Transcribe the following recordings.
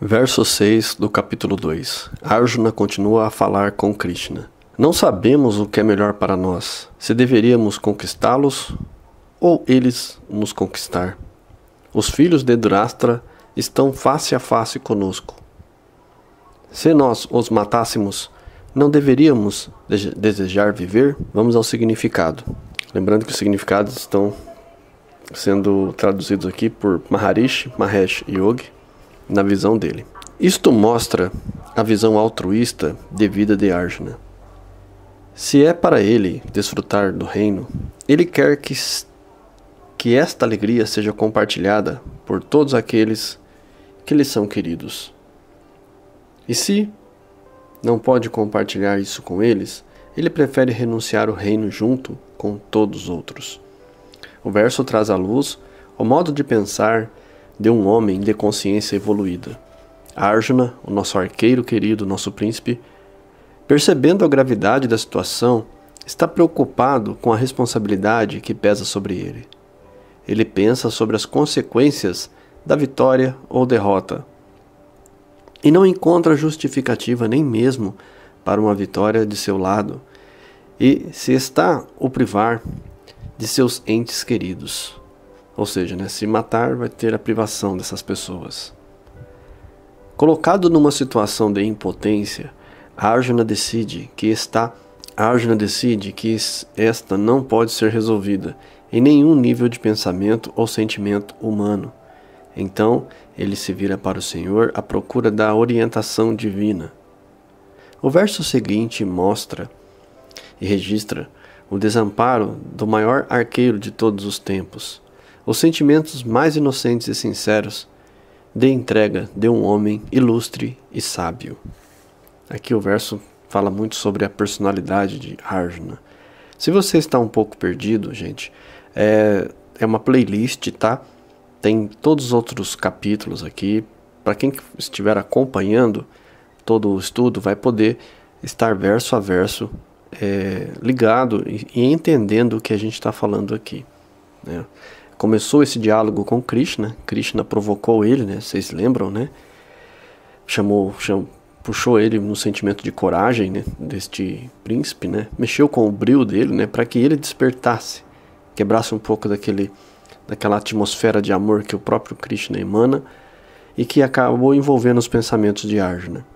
Verso 6 do capítulo 2. Arjuna continua a falar com Krishna. Não sabemos o que é melhor para nós, se deveríamos conquistá-los ou eles nos conquistar. Os filhos de Dhritarashtra estão face a face conosco. Se nós os matássemos, não deveríamos desejar viver? Vamos ao significado. Lembrando que os significados estão sendo traduzidos aqui por Maharishi Mahesh Yogi, na visão dele. Isto mostra a visão altruísta de vida de Arjuna. Se é para ele desfrutar do reino, ele quer que esta alegria seja compartilhada por todos aqueles que lhe são queridos. E se não pode compartilhar isso com eles, ele prefere renunciar ao reino junto com todos os outros. O verso traz à luz o modo de pensar de um homem de consciência evoluída. Arjuna, o nosso arqueiro querido, nosso príncipe, percebendo a gravidade da situação, está preocupado com a responsabilidade que pesa sobre ele. Ele pensa sobre as consequências da vitória ou derrota e não encontra justificativa nem mesmo para uma vitória de seu lado e se está o privar de seus entes queridos. Ou seja, se matar vai ter a privação dessas pessoas. Colocado numa situação de impotência, Arjuna decide que esta não pode ser resolvida em nenhum nível de pensamento ou sentimento humano. Então, ele se vira para o Senhor à procura da orientação divina. O verso seguinte mostra e registra o desamparo do maior arqueiro de todos os tempos, os sentimentos mais inocentes e sinceros de entrega de um homem ilustre e sábio. Aqui o verso fala muito sobre a personalidade de Arjuna. Se você está um pouco perdido, gente, é uma playlist, tá? Tem todos os outros capítulos aqui. Para quem estiver acompanhando todo o estudo, vai poder estar verso a verso ligado e entendendo o que a gente está falando aqui, né? Começou esse diálogo com Krishna. Krishna provocou ele, né? Vocês lembram, né? Puxou ele no sentimento de coragem, né? Deste príncipe, né? Mexeu com o brio dele, né? Para que ele despertasse, quebrasse um pouco daquela atmosfera de amor que o próprio Krishna emana e que acabou envolvendo os pensamentos de Arjuna.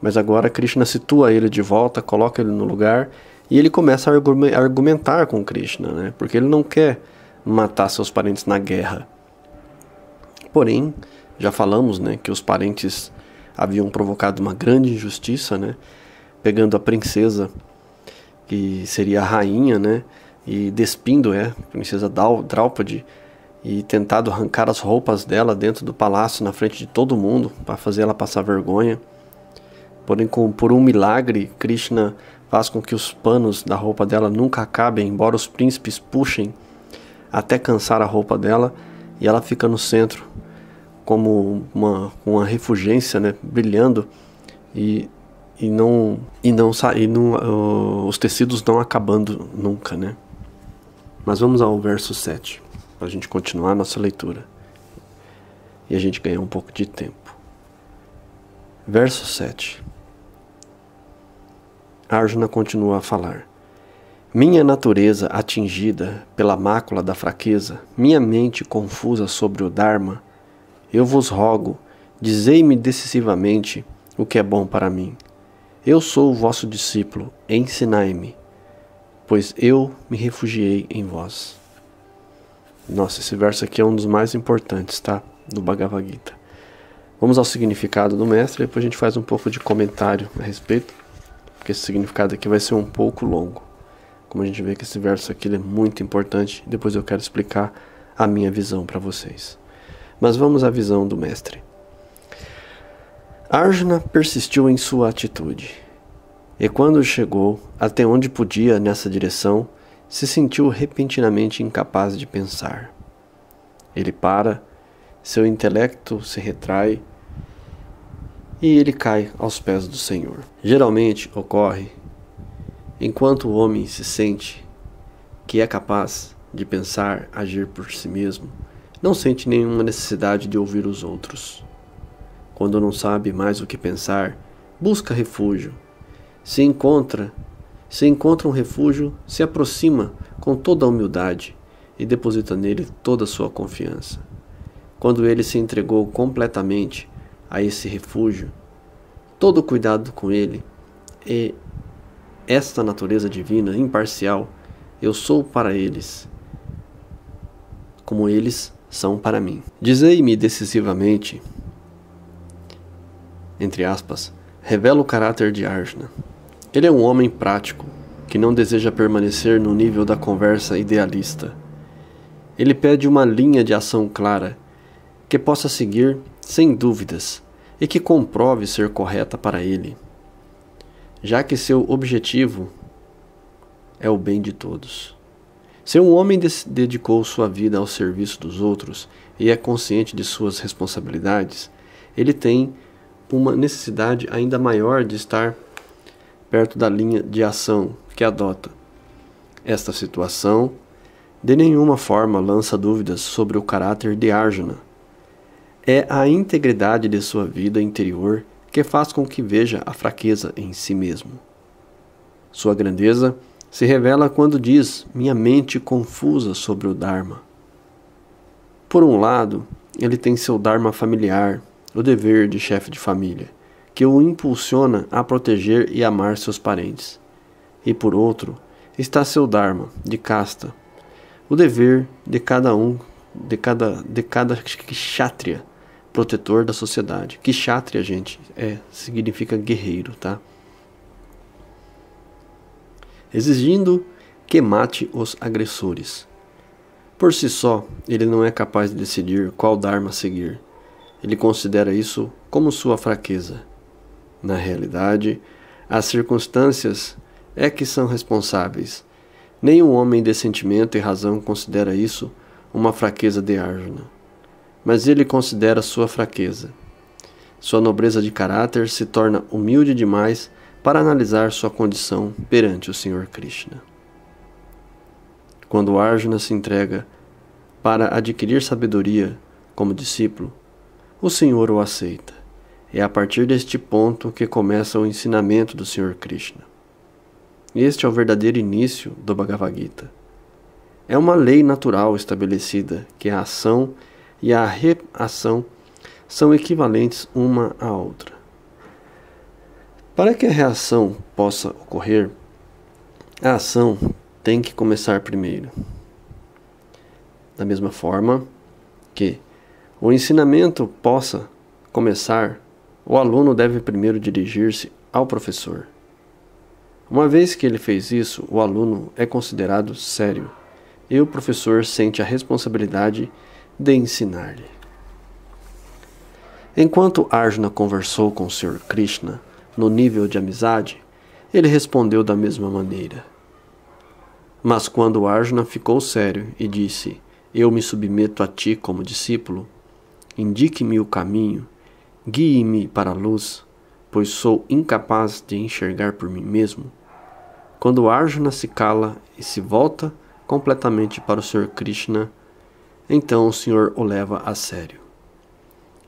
Mas agora Krishna situa ele de volta, coloca ele no lugar e ele começa a argumentar com Krishna, né? Porque ele não quer matar seus parentes na guerra. Porém, já falamos, né, que os parentes haviam provocado uma grande injustiça, né, pegando a princesa, que seria a rainha, né, e despindo a princesa Draupadi, e tentado arrancar as roupas dela dentro do palácio, na frente de todo mundo, para fazer ela passar vergonha. Porém, por um milagre, Krishna faz com que os panos da roupa dela nunca acabem, embora os príncipes puxem até cansar a roupa dela, e ela fica no centro como uma refulgência, né, brilhando, os tecidos não acabando nunca, né? Mas vamos ao verso 7, para a gente continuar a nossa leitura e a gente ganhar um pouco de tempo. Verso 7. Arjuna continua a falar. Minha natureza atingida pela mácula da fraqueza, minha mente confusa sobre o Dharma, eu vos rogo, dizei-me decisivamente o que é bom para mim. Eu sou o vosso discípulo, ensinai-me, pois eu me refugiei em vós. Nossa, esse verso aqui é um dos mais importantes, tá? Do Bhagavad Gita. Vamos ao significado do mestre, depois a gente faz um pouco de comentário a respeito, porque esse significado aqui vai ser um pouco longo. Como a gente vê que esse verso aqui é muito importante, depois eu quero explicar a minha visão para vocês. Mas vamos à visão do mestre. Arjuna persistiu em sua atitude, e quando chegou até onde podia nessa direção, se sentiu repentinamente incapaz de pensar. Ele para, seu intelecto se retrai e ele cai aos pés do Senhor. Geralmente ocorre enquanto o homem se sente que é capaz de pensar, agir por si mesmo, não sente nenhuma necessidade de ouvir os outros. Quando não sabe mais o que pensar, busca refúgio. Se encontra um refúgio, se aproxima com toda a humildade e deposita nele toda a sua confiança. Quando ele se entregou completamente a esse refúgio, todo cuidado com ele e esta natureza divina, imparcial, eu sou para eles, como eles são para mim. Dizei-me decisivamente, entre aspas, revela o caráter de Arjuna. Ele é um homem prático, que não deseja permanecer no nível da conversa idealista. Ele pede uma linha de ação clara, que possa seguir sem dúvidas e que comprove ser correta para ele, já que seu objetivo é o bem de todos. Se um homem dedicou sua vida ao serviço dos outros e é consciente de suas responsabilidades, ele tem uma necessidade ainda maior de estar perto da linha de ação que adota. Esta situação de nenhuma forma lança dúvidas sobre o caráter de Arjuna. É a integridade de sua vida interior que faz com que veja a fraqueza em si mesmo. Sua grandeza se revela quando diz: minha mente confusa sobre o Dharma. Por um lado, ele tem seu Dharma familiar, o dever de chefe de família, que o impulsiona a proteger e amar seus parentes. E por outro, está seu Dharma de casta, o dever de cada kshatriya, protetor da sociedade. Kshatriya, gente, significa guerreiro, tá? Exigindo que mate os agressores. Por si só, ele não é capaz de decidir qual Dharma seguir. Ele considera isso como sua fraqueza. Na realidade, as circunstâncias é que são responsáveis. Nenhum homem de sentimento e razão considera isso uma fraqueza de Arjuna. Mas ele considera sua fraqueza. Sua nobreza de caráter se torna humilde demais para analisar sua condição perante o Senhor Krishna. Quando Arjuna se entrega para adquirir sabedoria como discípulo, o Senhor o aceita. É a partir deste ponto que começa o ensinamento do Senhor Krishna. Este é o verdadeiro início do Bhagavad Gita. É uma lei natural estabelecida que a ação e a reação são equivalentes uma à outra. Para que a reação possa ocorrer, a ação tem que começar primeiro. Da mesma forma que o ensinamento possa começar, o aluno deve primeiro dirigir-se ao professor. Uma vez que ele fez isso, o aluno é considerado sério e o professor sente a responsabilidade de ensinar-lhe. Enquanto Arjuna conversou com o Sr. Krishna no nível de amizade, ele respondeu da mesma maneira. Mas quando Arjuna ficou sério e disse: eu me submeto a ti como discípulo, indique-me o caminho, guie-me para a luz, pois sou incapaz de enxergar por mim mesmo. Quando Arjuna se cala e se volta completamente para o Sr. Krishna, então o Senhor o leva a sério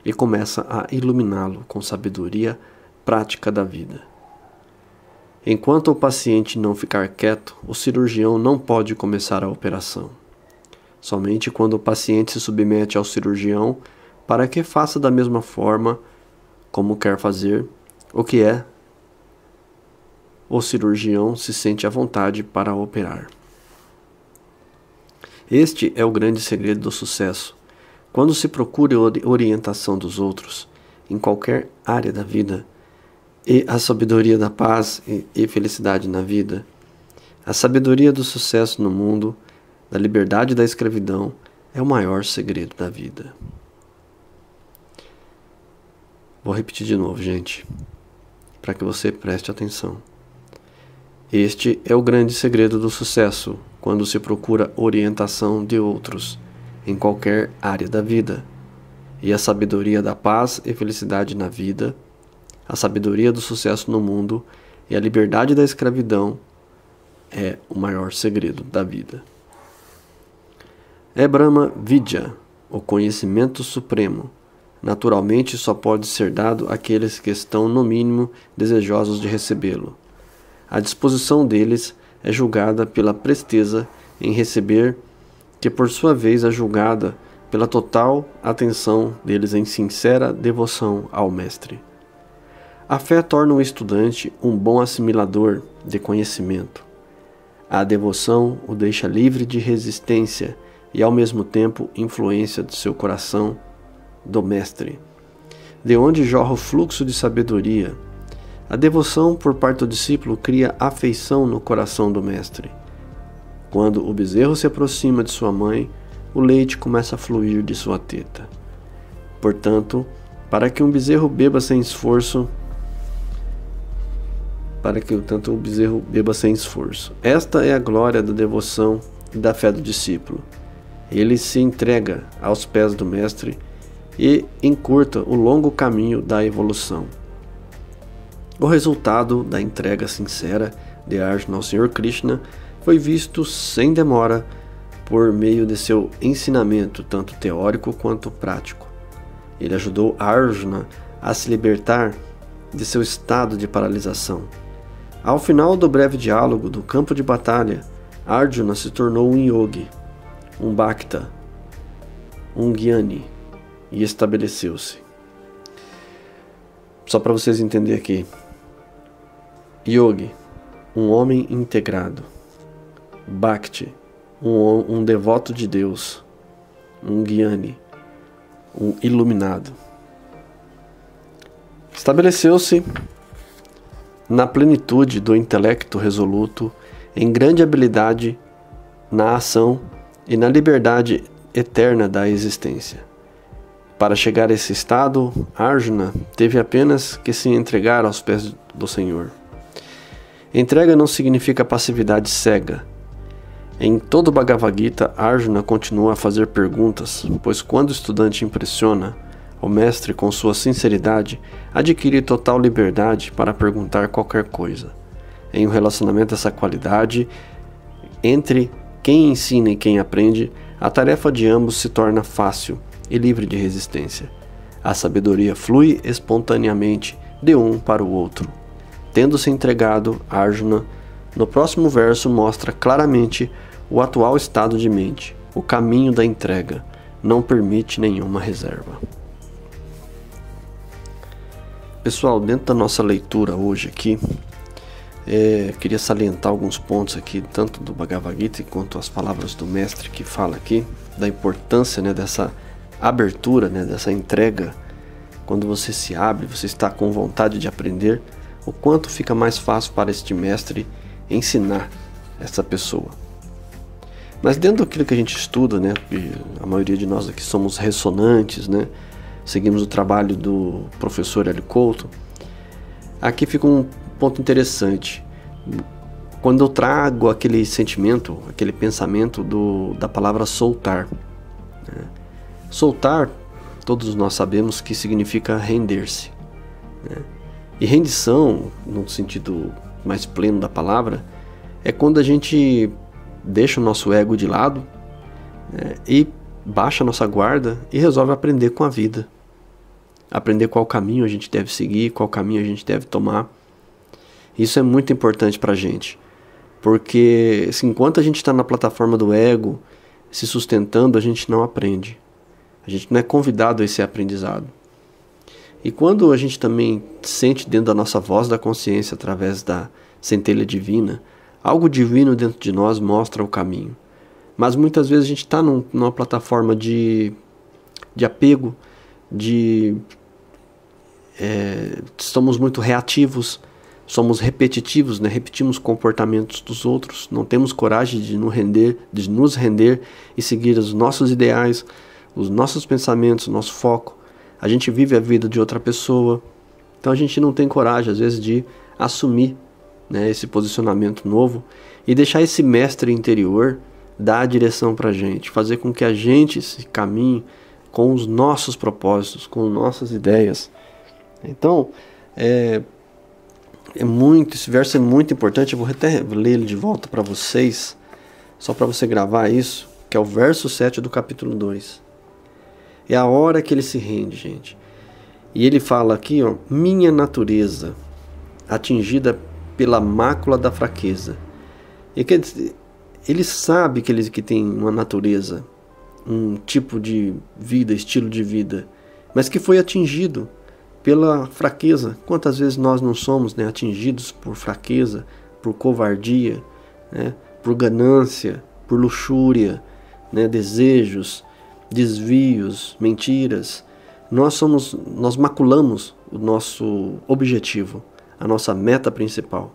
e começa a iluminá-lo com sabedoria prática da vida. Enquanto o paciente não ficar quieto, o cirurgião não pode começar a operação. Somente quando o paciente se submete ao cirurgião para que faça da mesma forma como quer fazer, o que é, o cirurgião se sente à vontade para operar. Este é o grande segredo do sucesso. Quando se procura a orientação dos outros, em qualquer área da vida, e a sabedoria da paz e felicidade na vida, a sabedoria do sucesso no mundo, da liberdade da escravidão, é o maior segredo da vida. Vou repetir de novo, gente, para que você preste atenção. Este é o grande segredo do sucesso, quando se procura orientação de outros, em qualquer área da vida, e a sabedoria da paz e felicidade na vida, a sabedoria do sucesso no mundo e a liberdade da escravidão é o maior segredo da vida. É Brahma Vidya, o conhecimento supremo, Naturalmente, só pode ser dado àqueles que estão, no mínimo, desejosos de recebê-lo. A disposição deles é julgada pela presteza em receber, que por sua vez é julgada pela total atenção deles em sincera devoção ao Mestre. A fé torna o estudante um bom assimilador de conhecimento. A devoção o deixa livre de resistência e, ao mesmo tempo, influência de seu coração do Mestre, de onde jorra o fluxo de sabedoria. A devoção por parte do discípulo cria afeição no coração do Mestre. Quando o bezerro se aproxima de sua mãe, o leite começa a fluir de sua teta. Portanto, para que um bezerro beba sem esforço, esta é a glória da devoção e da fé do discípulo. Ele se entrega aos pés do Mestre e encurta o longo caminho da evolução. O resultado da entrega sincera de Arjuna ao Senhor Krishna foi visto sem demora por meio de seu ensinamento, tanto teórico quanto prático. Ele ajudou Arjuna a se libertar de seu estado de paralisação. Ao final do breve diálogo do campo de batalha, Arjuna se tornou um yogi, um bhakta, um jnani, e estabeleceu-se. Só para vocês entenderem aqui. Yogi, um homem integrado. Bhakti, um devoto de Deus. Um jnani, um iluminado. Estabeleceu-se na plenitude do intelecto resoluto, em grande habilidade na ação e na liberdade eterna da existência. Para chegar a esse estado, Arjuna teve apenas que se entregar aos pés do Senhor. Entrega não significa passividade cega. Em todo o Bhagavad Gita, Arjuna continua a fazer perguntas, pois quando o estudante impressiona o mestre com sua sinceridade, adquire total liberdade para perguntar qualquer coisa. Em um relacionamento dessa qualidade, entre quem ensina e quem aprende, a tarefa de ambos se torna fácil e livre de resistência. A sabedoria flui espontaneamente de um para o outro. Tendo-se entregado, Arjuna, no próximo verso, mostra claramente o atual estado de mente. O caminho da entrega não permite nenhuma reserva. Pessoal, dentro da nossa leitura hoje aqui, queria salientar alguns pontos aqui, tanto do Bhagavad Gita quanto as palavras do mestre que fala aqui, da importância, dessa abertura, dessa entrega. Quando você se abre, você está com vontade de aprender, o quanto fica mais fácil para este mestre ensinar essa pessoa. Mas dentro daquilo que a gente estuda, a maioria de nós aqui somos ressonantes, seguimos o trabalho do professor Hélio Couto, aqui fica um ponto interessante. Quando eu trago aquele sentimento, aquele pensamento da palavra soltar. Soltar, todos nós sabemos que significa render-se. E rendição, no sentido mais pleno da palavra, é quando a gente deixa o nosso ego de lado, e baixa a nossa guarda e resolve aprender com a vida. Aprender qual caminho a gente deve seguir, qual caminho a gente deve tomar. Isso é muito importante para a gente, porque enquanto a gente está na plataforma do ego, se sustentando, a gente não aprende. A gente não é convidado a esse aprendizado. E quando a gente também sente dentro da nossa voz da consciência, através da centelha divina, algo divino dentro de nós mostra o caminho. Mas muitas vezes a gente está numa plataforma de apego, somos muito reativos, somos repetitivos, repetimos comportamentos dos outros, não temos coragem de nos render e seguir os nossos ideais, os nossos pensamentos, o nosso foco. A gente vive a vida de outra pessoa, então a gente não tem coragem às vezes de assumir esse posicionamento novo e deixar esse mestre interior dar a direção para a gente, fazer com que a gente se caminhe com os nossos propósitos, com nossas ideias. Então, esse verso é muito importante. Eu vou até ler ele de volta para vocês, só para você gravar isso, que é o verso 7 do capítulo 2. É a hora que ele se rende, gente. E ele fala aqui, ó, minha natureza, atingida pela mácula da fraqueza. E quer dizer, ele sabe que tem uma natureza, um tipo de vida, estilo de vida, mas que foi atingido pela fraqueza. Quantas vezes nós não somos, né, atingidos por fraqueza, por covardia, né, por ganância, por luxúria, né, desejos, desvios, mentiras. Nós maculamos o nosso objetivo, a nossa meta principal.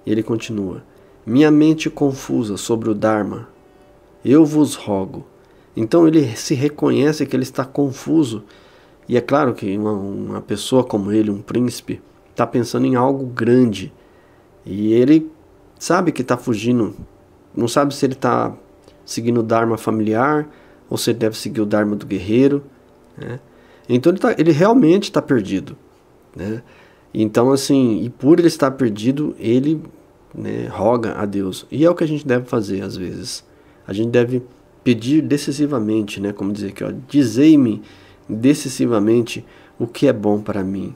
E ele continua: minha mente confusa sobre o Dharma, eu vos rogo. Então ele se reconhece que ele está confuso. E é claro que uma pessoa como ele, um príncipe, está pensando em algo grande. E ele sabe que está fugindo. Não sabe se ele está seguindo o Dharma familiar ou se ele deve seguir o Dharma do guerreiro, né? Então ele realmente está perdido, né? Então assim, e por ele estar perdido, ele, né, roga a Deus. E é o que a gente deve fazer às vezes. A gente deve pedir decisivamente, né? Como dizer aqui, ó, dizei-me decisivamente o que é bom para mim.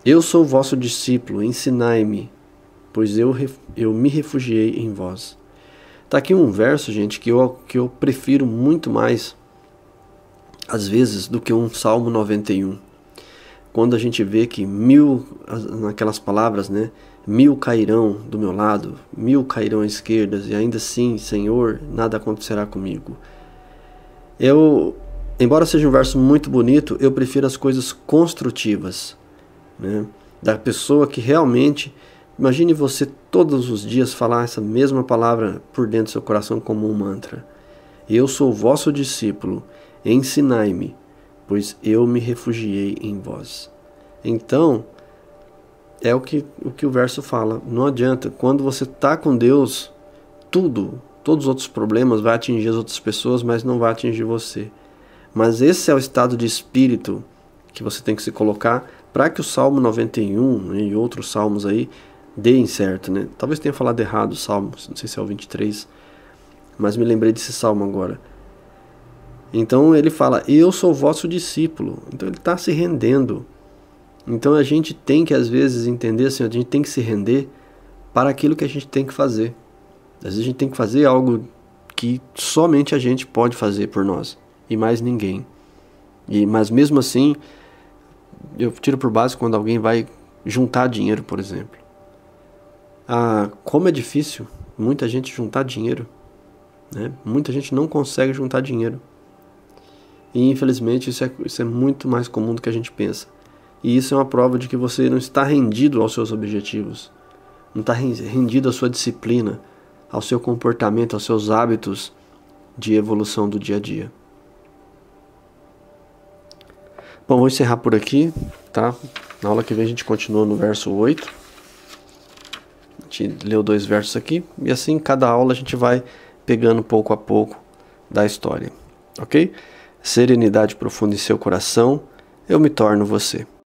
Eu sou vosso discípulo, ensinai-me, pois eu me refugiei em vós. Tá aqui um verso, gente, que eu prefiro muito mais, às vezes, do que um Salmo 91. Quando a gente vê que naquelas palavras, né, 1000 cairão do meu lado, 1000 cairão à esquerda, e ainda assim, Senhor, nada acontecerá comigo. Embora seja um verso muito bonito, eu prefiro as coisas construtivas, né, da pessoa que realmente... Imagine você todos os dias falar essa mesma palavra por dentro do seu coração como um mantra. Eu sou vosso discípulo, ensinai-me, pois eu me refugiei em vós. Então, é o que o verso fala. Não adianta, quando você está com Deus, todos os outros problemas vão atingir as outras pessoas, mas não vai atingir você. Mas esse é o estado de espírito que você tem que se colocar para que o Salmo 91, né, e outros salmos aí deem certo, né? Talvez tenha falado errado o salmo, não sei se é o 23, mas me lembrei desse salmo agora. Então ele fala, eu sou vosso discípulo. Então ele está se rendendo. Então a gente tem que às vezes entender assim, a gente tem que se render para aquilo que a gente tem que fazer. Às vezes a gente tem que fazer algo que somente a gente pode fazer por nós e mais ninguém. Mas mesmo assim, eu tiro por base quando alguém vai juntar dinheiro, por exemplo. Como é difícil muita gente juntar dinheiro, né? Muita gente não consegue juntar dinheiro. E infelizmente isso é muito mais comum do que a gente pensa. E isso é uma prova de que você não está rendido aos seus objetivos, não está rendido à sua disciplina, ao seu comportamento, aos seus hábitos de evolução do dia a dia. Bom, vou encerrar por aqui, tá? Na aula que vem a gente continua no verso 8. A gente leu 2 versos aqui, e assim cada aula a gente vai pegando pouco a pouco da história, ok? Serenidade profunda em seu coração, eu me torno você.